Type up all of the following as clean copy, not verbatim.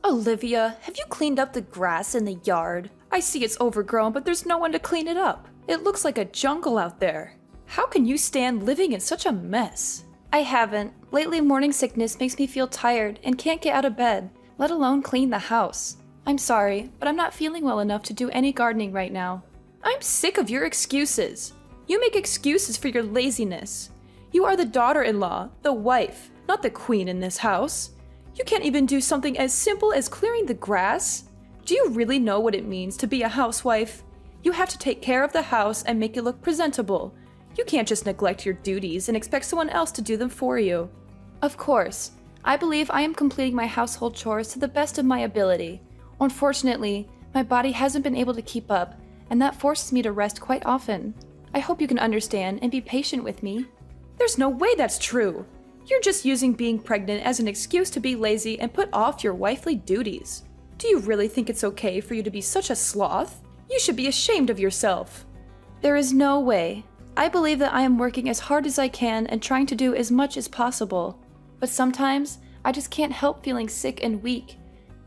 Olivia, have you cleaned up the grass in the yard? I see it's overgrown, but there's no one to clean it up. It looks like a jungle out there. How can you stand living in such a mess? I haven't. Lately, morning sickness makes me feel tired and can't get out of bed, let alone clean the house. I'm sorry, but I'm not feeling well enough to do any gardening right now. I'm sick of your excuses. You make excuses for your laziness. You are the daughter-in-law, the wife, not the queen in this house. You can't even do something as simple as clearing the grass? Do you really know what it means to be a housewife? You have to take care of the house and make it look presentable. You can't just neglect your duties and expect someone else to do them for you. Of course, I believe I am completing my household chores to the best of my ability. Unfortunately, my body hasn't been able to keep up, and that forces me to rest quite often. I hope you can understand and be patient with me. There's no way that's true. You're just using being pregnant as an excuse to be lazy and put off your wifely duties. Do you really think it's okay for you to be such a sloth? You should be ashamed of yourself. There is no way. I believe that I am working as hard as I can and trying to do as much as possible. But sometimes, I just can't help feeling sick and weak.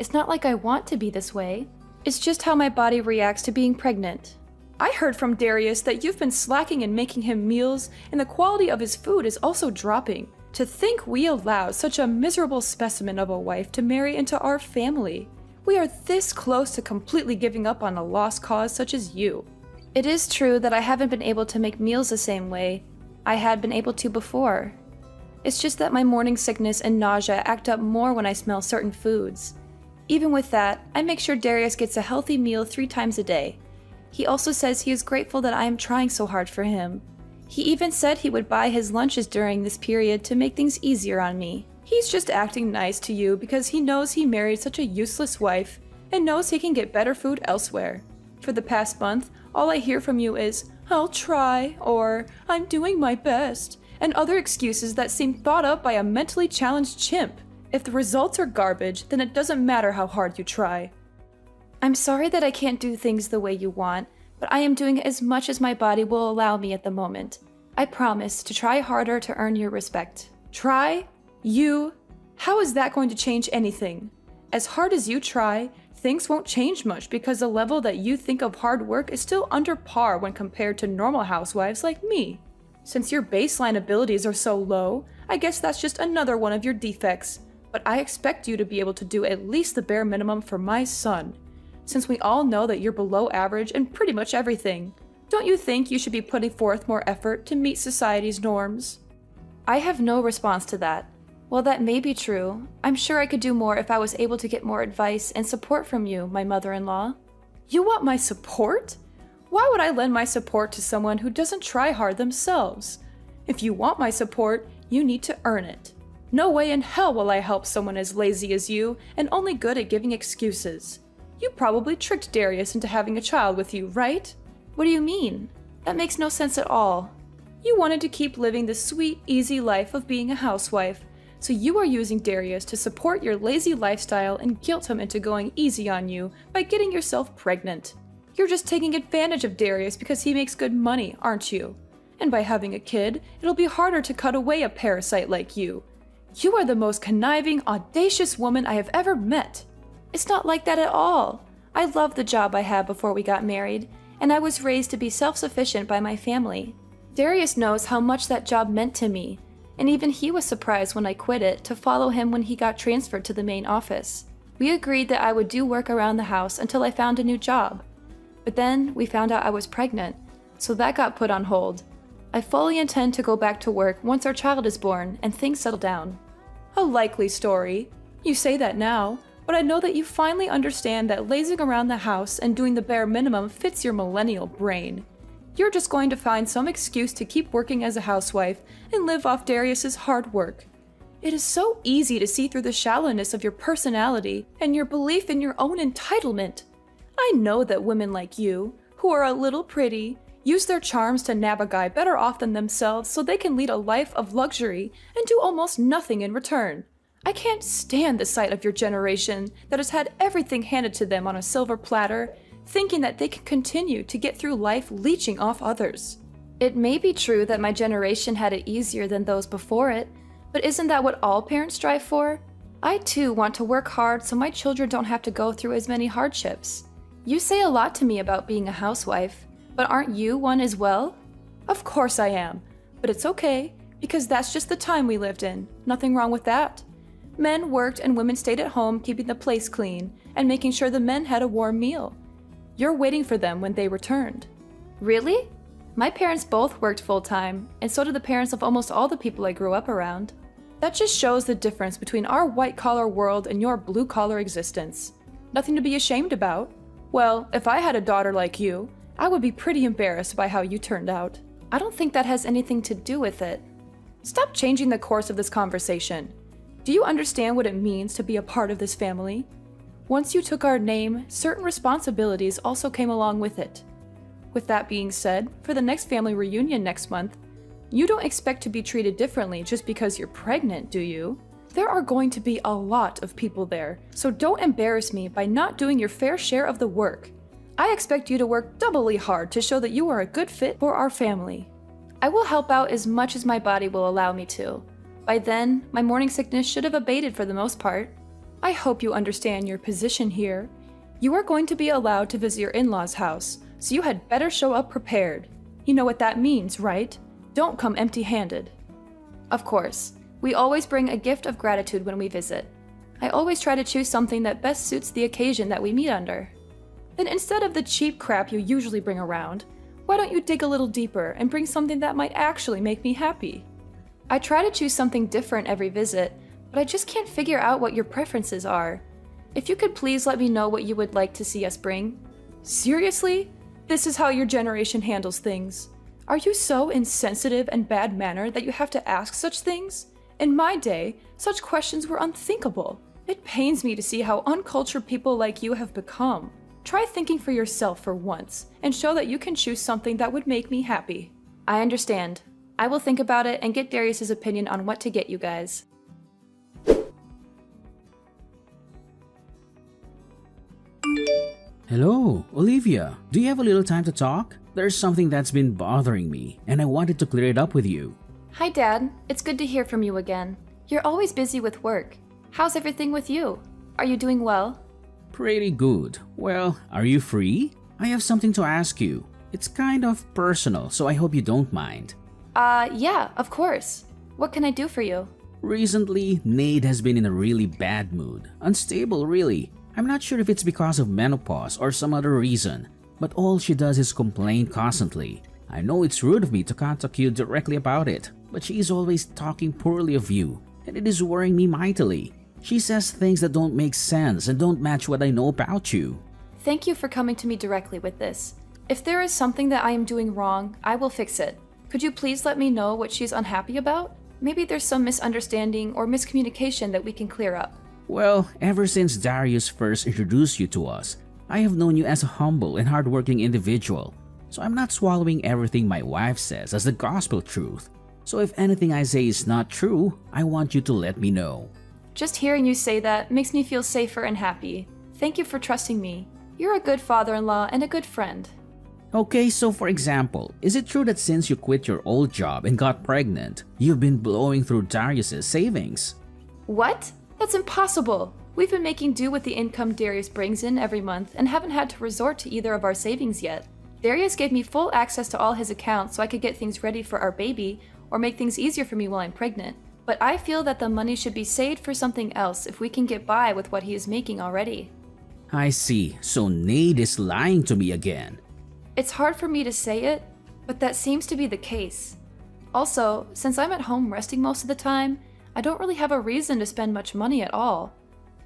It's not like I want to be this way. It's just how my body reacts to being pregnant. I heard from Darius that you've been slacking in making him meals, and the quality of his food is also dropping. To think we allowed such a miserable specimen of a wife to marry into our family. We are this close to completely giving up on a lost cause such as you. It is true that I haven't been able to make meals the same way I had been able to before. It's just that my morning sickness and nausea act up more when I smell certain foods. Even with that, I make sure Darius gets a healthy meal 3 times a day. He also says he is grateful that I am trying so hard for him. He even said he would buy his lunches during this period to make things easier on me. He's just acting nice to you because he knows he married such a useless wife and knows he can get better food elsewhere. For the past month, all I hear from you is, "I'll try," or "I'm doing my best," and other excuses that seem thought up by a mentally challenged chimp. If the results are garbage, then it doesn't matter how hard you try. I'm sorry that I can't do things the way you want, but I am doing as much as my body will allow me at the moment. I promise to try harder to earn your respect. Try? You? How is that going to change anything? As hard as you try, things won't change much because the level that you think of hard work is still under par when compared to normal housewives like me. Since your baseline abilities are so low, I guess that's just another one of your defects, but I expect you to be able to do at least the bare minimum for my son. Since we all know that you're below average in pretty much everything, don't you think you should be putting forth more effort to meet society's norms? I have no response to that. While that may be true, I'm sure I could do more if I was able to get more advice and support from you, my mother-in-law. You want my support? Why would I lend my support to someone who doesn't try hard themselves? If you want my support, you need to earn it. No way in hell will I help someone as lazy as you and only good at giving excuses. You probably tricked Darius into having a child with you, right? What do you mean? That makes no sense at all. You wanted to keep living the sweet, easy life of being a housewife, so you are using Darius to support your lazy lifestyle and guilt him into going easy on you by getting yourself pregnant. You're just taking advantage of Darius because he makes good money, aren't you? And by having a kid, it'll be harder to cut away a parasite like you. You are the most conniving, audacious woman I have ever met. It's not like that at all. I loved the job I had before we got married, and I was raised to be self-sufficient by my family. Darius knows how much that job meant to me, and even he was surprised when I quit it to follow him when he got transferred to the main office. We agreed that I would do work around the house until I found a new job. But then we found out I was pregnant, so that got put on hold. I fully intend to go back to work once our child is born and things settle down. A likely story. You say that now, but I know that you finally understand that lazing around the house and doing the bare minimum fits your millennial brain. You're just going to find some excuse to keep working as a housewife and live off Darius's hard work. It is so easy to see through the shallowness of your personality and your belief in your own entitlement. I know that women like you, who are a little pretty, use their charms to nab a guy better off than themselves so they can lead a life of luxury and do almost nothing in return. I can't stand the sight of your generation that has had everything handed to them on a silver platter, thinking that they can continue to get through life leeching off others. It may be true that my generation had it easier than those before it, but isn't that what all parents strive for? I too want to work hard so my children don't have to go through as many hardships. You say a lot to me about being a housewife, but aren't you one as well? Of course I am, but it's okay, because that's just the time we lived in. Nothing wrong with that. Men worked and women stayed at home keeping the place clean and making sure the men had a warm meal. You're waiting for them when they returned. Really? My parents both worked full-time, and so did the parents of almost all the people I grew up around. That just shows the difference between our white-collar world and your blue-collar existence. Nothing to be ashamed about. Well, if I had a daughter like you, I would be pretty embarrassed by how you turned out. I don't think that has anything to do with it. Stop changing the course of this conversation. Do you understand what it means to be a part of this family? Once you took our name, certain responsibilities also came along with it. With that being said, for the next family reunion next month, you don't expect to be treated differently just because you're pregnant, do you? There are going to be a lot of people there, so don't embarrass me by not doing your fair share of the work. I expect you to work doubly hard to show that you are a good fit for our family. I will help out as much as my body will allow me to. By then, my morning sickness should have abated for the most part. I hope you understand your position here. You are going to be allowed to visit your in-laws' house, so you had better show up prepared. You know what that means, right? Don't come empty-handed. Of course, we always bring a gift of gratitude when we visit. I always try to choose something that best suits the occasion that we meet under. Then instead of the cheap crap you usually bring around, why don't you dig a little deeper and bring something that might actually make me happy? I try to choose something different every visit, but I just can't figure out what your preferences are. If you could please let me know what you would like to see us bring. Seriously? This is how your generation handles things. Are you so insensitive and bad-mannered that you have to ask such things? In my day, such questions were unthinkable. It pains me to see how uncultured people like you have become. Try thinking for yourself for once, and show that you can choose something that would make me happy. I understand. I will think about it and get Darius's opinion on what to get you guys. Hello, Olivia. Do you have a little time to talk? There's something that's been bothering me, and I wanted to clear it up with you. Hi, Dad. It's good to hear from you again. You're always busy with work. How's everything with you? Are you doing well? Pretty good. Well, are you free? I have something to ask you. It's kind of personal, so I hope you don't mind. Yeah, of course. What can I do for you? Recently, Nate has been in a really bad mood. Unstable, really. I'm not sure if it's because of menopause or some other reason, but all she does is complain constantly. I know it's rude of me to contact you directly about it, but she is always talking poorly of you, and it is worrying me mightily. She says things that don't make sense and don't match what I know about you. Thank you for coming to me directly with this. If there is something that I am doing wrong, I will fix it. Could you please let me know what she's unhappy about? Maybe there's some misunderstanding or miscommunication that we can clear up. Well, ever since Darius first introduced you to us, I have known you as a humble and hardworking individual. So I'm not swallowing everything my wife says as the gospel truth. So if anything I say is not true, I want you to let me know. Just hearing you say that makes me feel safer and happy. Thank you for trusting me. You're a good father-in-law and a good friend. Okay, so for example, is it true that since you quit your old job and got pregnant, you've been blowing through Darius's savings? What? That's impossible. We've been making do with the income Darius brings in every month and haven't had to resort to either of our savings yet. Darius gave me full access to all his accounts so I could get things ready for our baby or make things easier for me while I'm pregnant. But I feel that the money should be saved for something else if we can get by with what he is making already. I see, so Nate is lying to me again. It's hard for me to say it, but that seems to be the case. Also, since I'm at home resting most of the time, I don't really have a reason to spend much money at all.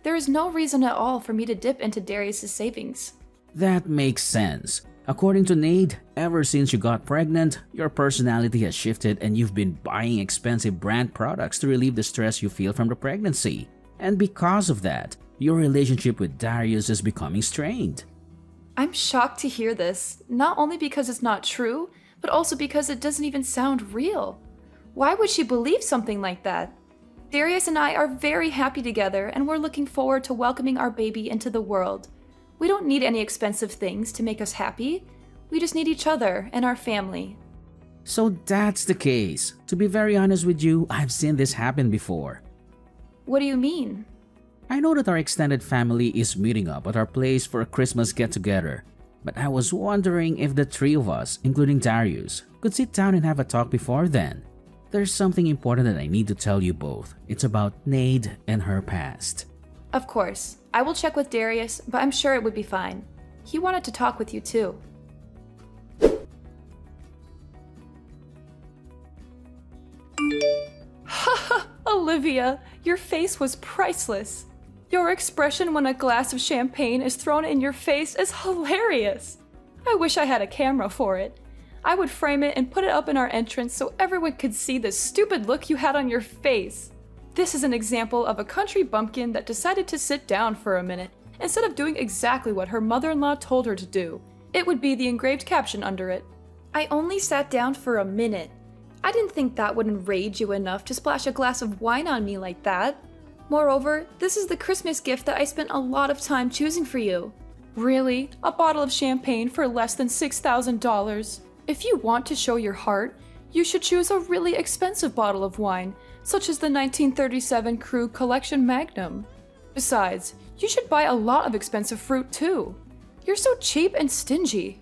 There is no reason at all for me to dip into Darius's savings. That makes sense. According to Nate, ever since you got pregnant, your personality has shifted and you've been buying expensive brand products to relieve the stress you feel from the pregnancy. And because of that, your relationship with Darius is becoming strained. I'm shocked to hear this, not only because it's not true, but also because it doesn't even sound real. Why would she believe something like that? Darius and I are very happy together and we're looking forward to welcoming our baby into the world. We don't need any expensive things to make us happy. We just need each other and our family. So that's the case. To be very honest with you, I've seen this happen before. What do you mean? I know that our extended family is meeting up at our place for a Christmas get-together, but I was wondering if the three of us, including Darius, could sit down and have a talk before then. There's something important that I need to tell you both. It's about Nade and her past. Of course. I will check with Darius, but I'm sure it would be fine. He wanted to talk with you too. Haha, Olivia, your face was priceless. Your expression when a glass of champagne is thrown in your face is hilarious. I wish I had a camera for it. I would frame it and put it up in our entrance so everyone could see the stupid look you had on your face. This is an example of a country bumpkin that decided to sit down for a minute instead of doing exactly what her mother-in-law told her to do. It would be the engraved caption under it. I only sat down for a minute. I didn't think that would enrage you enough to splash a glass of wine on me like that. Moreover, this is the Christmas gift that I spent a lot of time choosing for you. Really? A bottle of champagne for less than $6,000? If you want to show your heart, you should choose a really expensive bottle of wine, such as the 1937 Krug Collection Magnum. Besides, you should buy a lot of expensive fruit too. You're so cheap and stingy.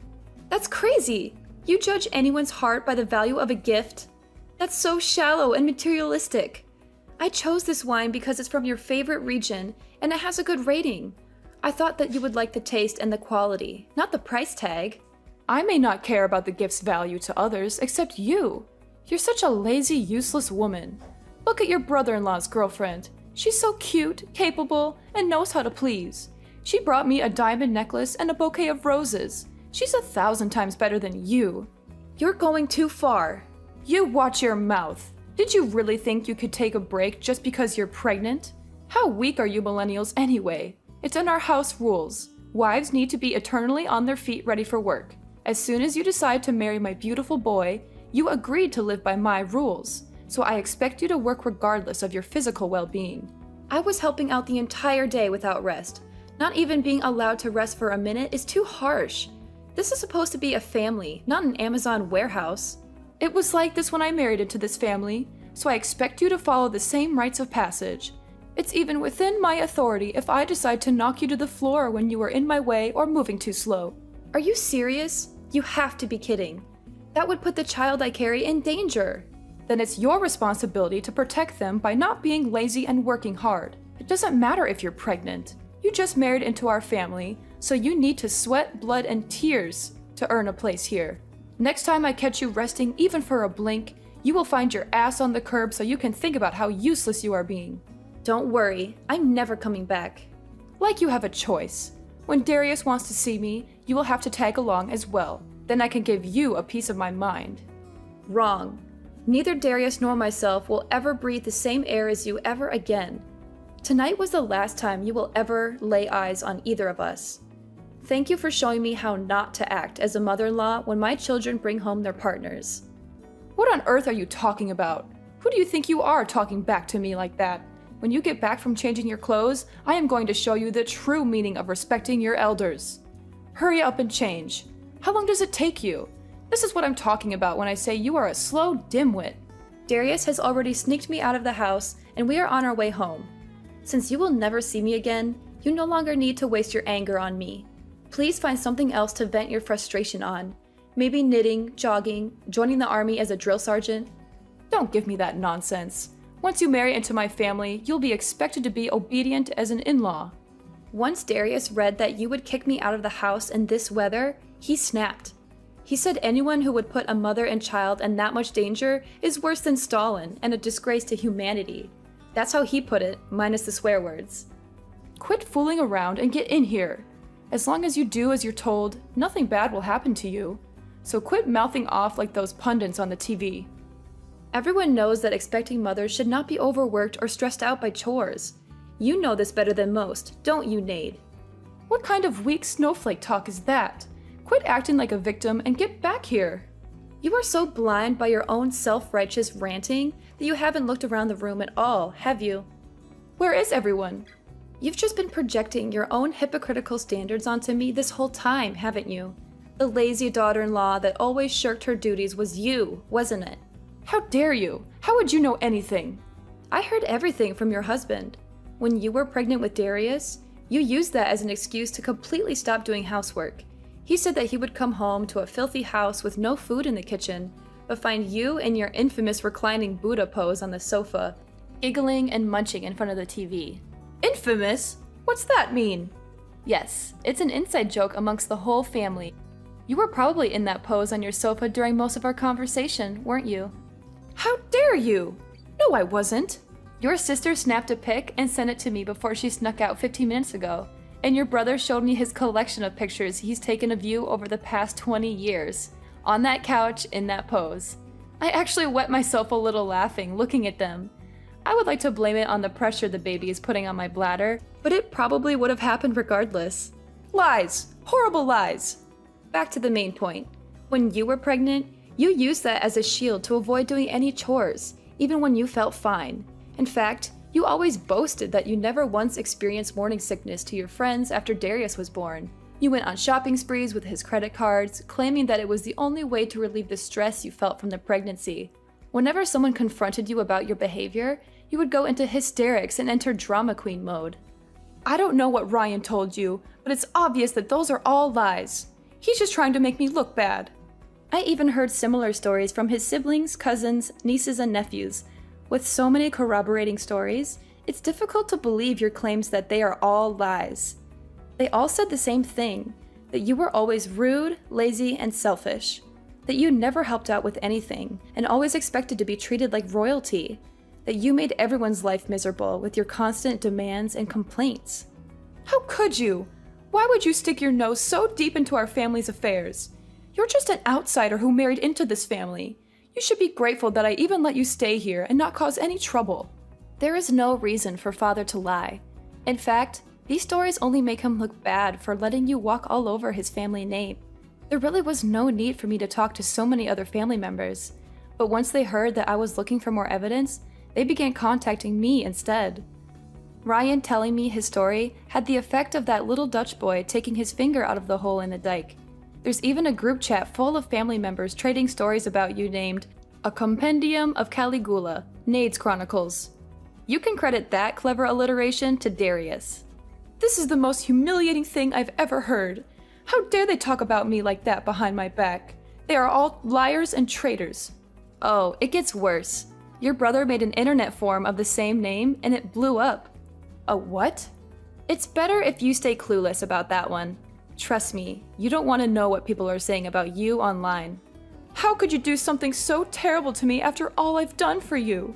That's crazy! You judge anyone's heart by the value of a gift? That's so shallow and materialistic. I chose this wine because it's from your favorite region and it has a good rating. I thought that you would like the taste and the quality, not the price tag. I may not care about the gift's value to others except you. You're such a lazy, useless woman. Look at your brother-in-law's girlfriend. She's so cute, capable, and knows how to please. She brought me a diamond necklace and a bouquet of roses. She's 1,000 times better than you. You're going too far. You watch your mouth. Did you really think you could take a break just because you're pregnant? How weak are you millennials anyway? It's in our house rules. Wives need to be eternally on their feet ready for work. As soon as you decide to marry my beautiful boy, you agreed to live by my rules, so I expect you to work regardless of your physical well-being. I was helping out the entire day without rest. Not even being allowed to rest for a minute is too harsh. This is supposed to be a family, not an Amazon warehouse. It was like this when I married into this family, so I expect you to follow the same rites of passage. It's even within my authority if I decide to knock you to the floor when you are in my way or moving too slow. Are you serious? You have to be kidding. That would put the child I carry in danger. Then it's your responsibility to protect them by not being lazy and working hard. It doesn't matter if you're pregnant. You just married into our family, so you need to sweat, blood, and tears to earn a place here. Next time I catch you resting even for a blink, you will find your ass on the curb so you can think about how useless you are being. Don't worry, I'm never coming back. Like you have a choice. When Darius wants to see me, you will have to tag along as well. Then I can give you a piece of my mind. Wrong. Neither Darius nor myself will ever breathe the same air as you ever again. Tonight was the last time you will ever lay eyes on either of us. Thank you for showing me how not to act as a mother-in-law when my children bring home their partners. What on earth are you talking about? Who do you think you are talking back to me like that? When you get back from changing your clothes, I am going to show you the true meaning of respecting your elders. Hurry up and change. How long does it take you? This is what I'm talking about when I say you are a slow dimwit. Darius has already sneaked me out of the house, and we are on our way home. Since you will never see me again, you no longer need to waste your anger on me. Please find something else to vent your frustration on. Maybe knitting, jogging, joining the army as a drill sergeant. Don't give me that nonsense. Once you marry into my family, you'll be expected to be obedient as an in-law. Once Darius read that you would kick me out of the house in this weather, he snapped. He said anyone who would put a mother and child in that much danger is worse than Stalin and a disgrace to humanity. That's how he put it, minus the swear words. Quit fooling around and get in here. As long as you do as you're told, nothing bad will happen to you. So quit mouthing off like those pundits on the TV. Everyone knows that expecting mothers should not be overworked or stressed out by chores. You know this better than most, don't you, Nade? What kind of weak snowflake talk is that? Quit acting like a victim and get back here. You are so blind by your own self-righteous ranting that you haven't looked around the room at all, have you? Where is everyone? You've just been projecting your own hypocritical standards onto me this whole time, haven't you? The lazy daughter-in-law that always shirked her duties was you, wasn't it? How dare you? How would you know anything? I heard everything from your husband. When you were pregnant with Darius, you used that as an excuse to completely stop doing housework. He said that he would come home to a filthy house with no food in the kitchen, but find you in your infamous reclining Buddha pose on the sofa, giggling and munching in front of the TV. Infamous? What's that mean? Yes, it's an inside joke amongst the whole family. You were probably in that pose on your sofa during most of our conversation, weren't you? How dare you? No, I wasn't. Your sister snapped a pic and sent it to me before she snuck out 15 minutes ago, and your brother showed me his collection of pictures he's taken of you over the past 20 years, on that couch in that pose. I actually wet myself a little laughing looking at them. I would like to blame it on the pressure the baby is putting on my bladder, but it probably would have happened regardless. Lies! Horrible lies! Back to the main point. When you were pregnant, you used that as a shield to avoid doing any chores, even when you felt fine. In fact, you always boasted that you never once experienced morning sickness to your friends after Darius was born. You went on shopping sprees with his credit cards, claiming that it was the only way to relieve the stress you felt from the pregnancy. Whenever someone confronted you about your behavior, you would go into hysterics and enter drama queen mode. I don't know what Ryan told you, but it's obvious that those are all lies. He's just trying to make me look bad. I even heard similar stories from his siblings, cousins, nieces, and nephews. With so many corroborating stories, it's difficult to believe your claims that they are all lies. They all said the same thing, that you were always rude, lazy, and selfish. That you never helped out with anything, and always expected to be treated like royalty. That you made everyone's life miserable with your constant demands and complaints. How could you? Why would you stick your nose so deep into our family's affairs? You're just an outsider who married into this family. You should be grateful that I even let you stay here and not cause any trouble. There is no reason for father to lie. In fact, these stories only make him look bad for letting you walk all over his family name. There really was no need for me to talk to so many other family members, but once they heard that I was looking for more evidence, they began contacting me instead. Ryan telling me his story had the effect of that little Dutch boy taking his finger out of the hole in the dike. There's even a group chat full of family members trading stories about you named A Compendium of Caligula, Nade's Chronicles. You can credit that clever alliteration to Darius. This is the most humiliating thing I've ever heard. How dare they talk about me like that behind my back? They are all liars and traitors. Oh, it gets worse. Your brother made an internet forum of the same name and it blew up. A what? It's better if you stay clueless about that one. Trust me, you don't want to know what people are saying about you online. How could you do something so terrible to me after all I've done for you?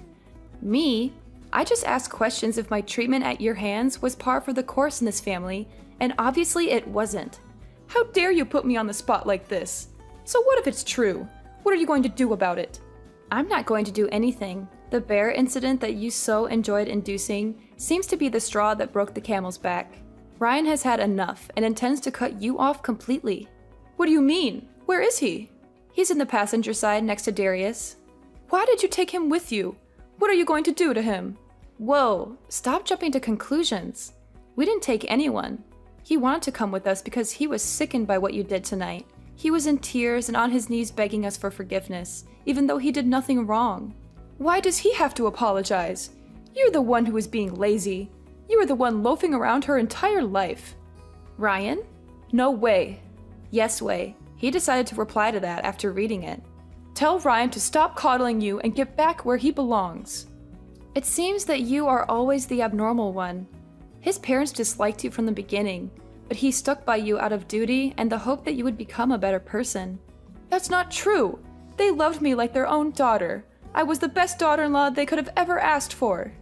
Me? I just asked questions if my treatment at your hands was par for the course in this family, and obviously it wasn't. How dare you put me on the spot like this? So what if it's true? What are you going to do about it? I'm not going to do anything. The bear incident that you so enjoyed inducing seems to be the straw that broke the camel's back. Ryan has had enough and intends to cut you off completely. What do you mean? Where is he? He's in the passenger side next to Darius. Why did you take him with you? What are you going to do to him? Whoa, stop jumping to conclusions. We didn't take anyone. He wanted to come with us because he was sickened by what you did tonight. He was in tears and on his knees begging us for forgiveness, even though he did nothing wrong. Why does he have to apologize? You're the one who is being lazy. You were the one loafing around her entire life. Ryan? No way. Yes way. He decided to reply to that after reading it. Tell Ryan to stop coddling you and get back where he belongs. It seems that you are always the abnormal one. His parents disliked you from the beginning, but he stuck by you out of duty and the hope that you would become a better person. That's not true. They loved me like their own daughter. I was the best daughter-in-law they could have ever asked for.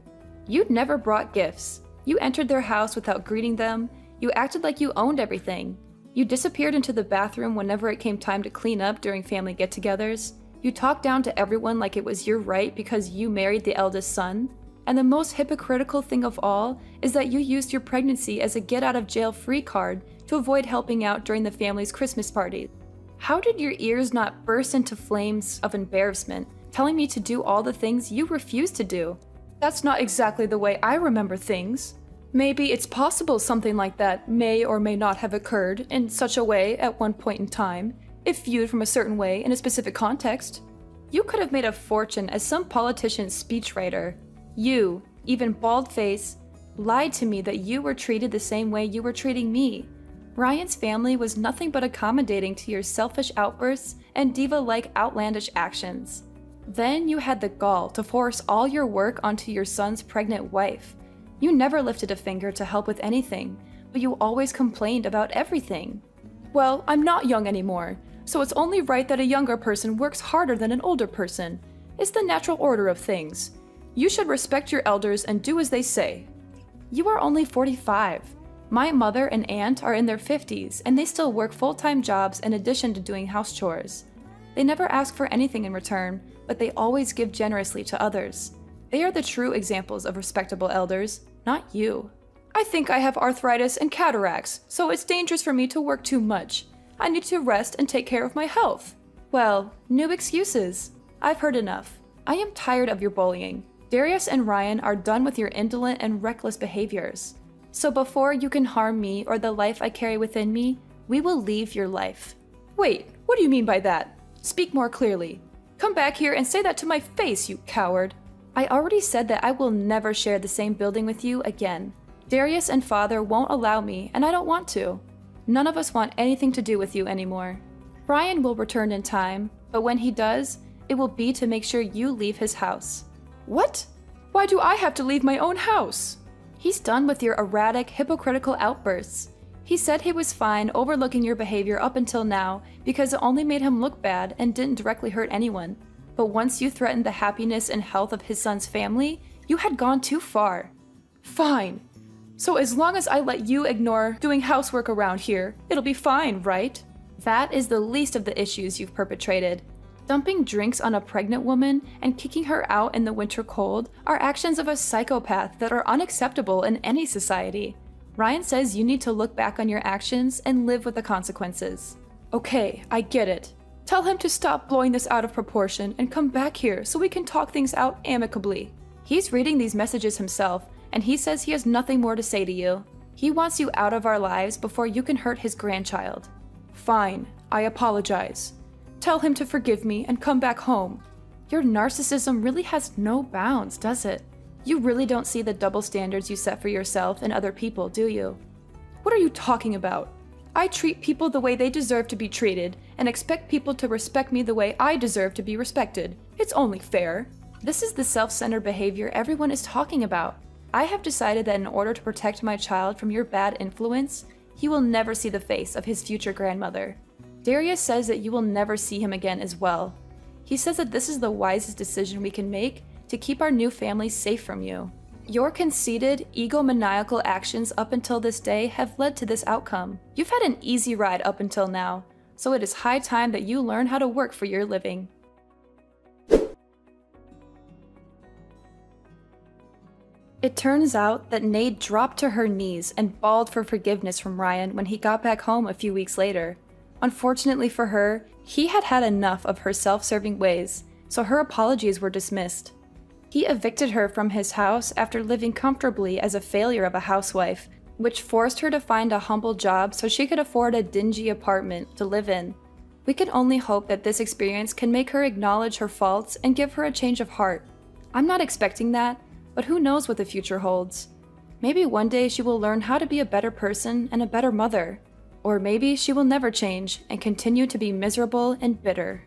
You'd never brought gifts. You entered their house without greeting them. You acted like you owned everything. You disappeared into the bathroom whenever it came time to clean up during family get-togethers. You talked down to everyone like it was your right because you married the eldest son. And the most hypocritical thing of all is that you used your pregnancy as a get-out-of-jail-free card to avoid helping out during the family's Christmas party. How did your ears not burst into flames of embarrassment, telling me to do all the things you refused to do? That's not exactly the way I remember things. Maybe it's possible something like that may or may not have occurred in such a way at one point in time, if viewed from a certain way in a specific context. You could have made a fortune as some politician's speechwriter. You, even bald face, lied to me that you were treated the same way you were treating me. Ryan's family was nothing but accommodating to your selfish outbursts and diva-like outlandish actions. Then you had the gall to force all your work onto your son's pregnant wife. You never lifted a finger to help with anything, but you always complained about everything. Well, I'm not young anymore, so it's only right that a younger person works harder than an older person. It's the natural order of things. You should respect your elders and do as they say. You are only 45. My mother and aunt are in their 50s, and they still work full-time jobs in addition to doing house chores. They never ask for anything in return, but they always give generously to others. They are the true examples of respectable elders, not you. I think I have arthritis and cataracts, so it's dangerous for me to work too much. I need to rest and take care of my health. Well, new excuses. I've heard enough. I am tired of your bullying. Darius and Ryan are done with your indolent and reckless behaviors. So before you can harm me or the life I carry within me, we will leave your life. Wait, what do you mean by that? Speak more clearly. Come back here and say that to my face, you coward. I already said that I will never share the same building with you again. Darius and father won't allow me, and I don't want to. None of us want anything to do with you anymore. Ryan will return in time, but when he does, it will be to make sure you leave his house. What? Why do I have to leave my own house? He's done with your erratic, hypocritical outbursts. He said he was fine overlooking your behavior up until now because it only made him look bad and didn't directly hurt anyone. But once you threatened the happiness and health of his son's family, you had gone too far. Fine. So as long as I let you ignore doing housework around here, it'll be fine, right? That is the least of the issues you've perpetrated. Dumping drinks on a pregnant woman and kicking her out in the winter cold are actions of a psychopath that are unacceptable in any society. Ryan says you need to look back on your actions and live with the consequences. Okay, I get it. Tell him to stop blowing this out of proportion and come back here so we can talk things out amicably. He's reading these messages himself, and he says he has nothing more to say to you. He wants you out of our lives before you can hurt his grandchild. Fine, I apologize. Tell him to forgive me and come back home. Your narcissism really has no bounds, does it? You really don't see the double standards you set for yourself and other people, do you? What are you talking about? I treat people the way they deserve to be treated and expect people to respect me the way I deserve to be respected. It's only fair. This is the self-centered behavior everyone is talking about. I have decided that in order to protect my child from your bad influence, he will never see the face of his future grandmother. Darius says that you will never see him again as well. He says that this is the wisest decision we can make to keep our new family safe from you. Your conceited, egomaniacal actions up until this day have led to this outcome. You've had an easy ride up until now, so it is high time that you learn how to work for your living. It turns out that Nade dropped to her knees and bawled for forgiveness from Ryan when he got back home a few weeks later. Unfortunately for her, he had had enough of her self-serving ways, so her apologies were dismissed. He evicted her from his house after living comfortably as a failure of a housewife, which forced her to find a humble job so she could afford a dingy apartment to live in. We can only hope that this experience can make her acknowledge her faults and give her a change of heart. I'm not expecting that, but who knows what the future holds. Maybe one day she will learn how to be a better person and a better mother. Or maybe she will never change and continue to be miserable and bitter.